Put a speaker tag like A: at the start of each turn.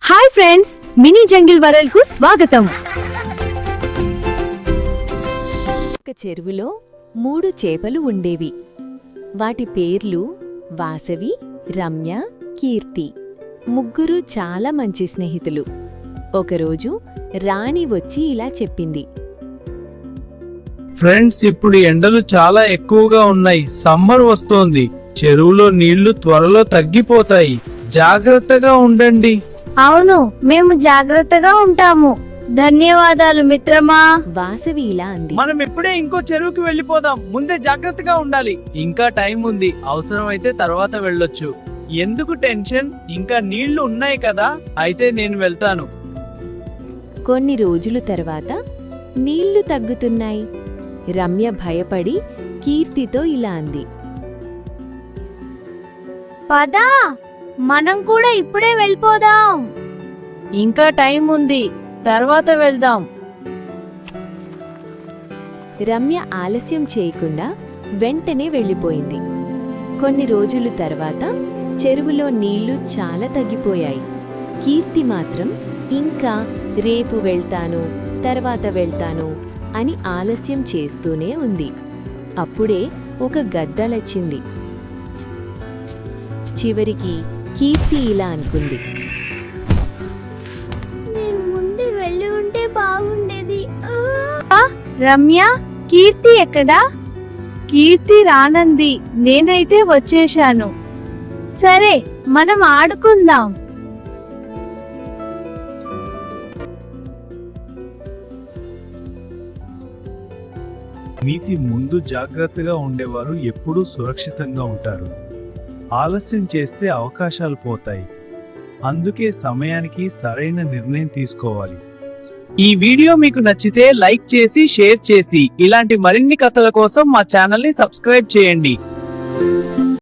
A: Hi friends, mini jungle world కు స్వాగతం.
B: ఒక చెరువులో 3 చేపలు ఉండేవి. వాటి పేర్లు వాసవి, రమ్య, కీర్తి. ముగ్గురు చాలా మంచి స్నేహితులు. ఒకరోజు రాణి వచ్చి ఇలా చెప్పింది.
C: ఫ్రెండ్స్, ఇప్పుడు ఎండలు చాలా ఎక్కువగా ఉన్నాయి. సమ్మర్ వస్తోంది. చెరువులో నీళ్లు త్వరలో తగ్గిపోతాయి. జాగ్రత్తగా ఉండండి.
D: అవును, మేము జాగ్రత్తగా ఉంటాము. ధన్యవాదాలు మిత్రమా.
B: వాసవి ఇలా అంది.
C: మనం ఇప్పుడే ఇంకో చెరువుకి వెళ్ళిపోదాం. ముందే జాగ్రత్తగా ఉండాలి. ఇంకా టైం ఉంది. అవసరమైతే తర్వాత వెళ్ళొచ్చు. ఎందుకు టెన్షన్? ఇంకా నీళ్లు ఉన్నాయి కదా. అయితే నేను వెళ్తాను.
B: కొన్ని రోజులు తర్వాత నీళ్లు తగ్గుతున్నాయి. రమ్య భయపడి కీర్తితో ఇలా అంది.
D: పదా, మనం కూడా ఇప్పుడే వెళ్ళిపోదాం.
A: ఇంకా టైం ఉంది, తర్వాత వెళ్దాం.
B: రమ్య ఆలస్యం చేయకుండా వెంటనే వెళ్ళిపోయింది. కొన్ని రోజులు తర్వాత చెరువులో నీళ్లు చాలా తగ్గిపోయాయి. కీర్తి మాత్రం ఇంకా రేపు వెళ్తాను, తర్వాత వెళ్తాను అని ఆలస్యం చేస్తూనే ఉంది. అప్పుడే ఒక గద్దలొచ్చింది. చివరికి కీర్తి ఇలా అనుకుంది.
D: నేను ముందు వెళ్ళి ఉంటే బాగుండేది. రమ్య, కీర్తి ఎక్కడా?
A: కీర్తి రానంది. నేనైతే వచ్చేశాను.
D: సరే, మనం ఆడుకుందాం.
C: నీతి ముందు జాగ్రత్తగా ఉండేవారు ఎప్పుడూ సురక్షితంగా ఉంటారు. ఆలస్యం చేస్తే అవకాశాలు పోతాయి. అందుకే సమయానికి సరైన నిర్ణయం తీసుకోవాలి. ఈ వీడియో మీకు నచ్చితే లైక్ చేసి షేర్ చేసి ఇలాంటి మరిన్ని కథల కోసం మా ఛానల్ ని సబ్స్క్రైబ్ చేయండి.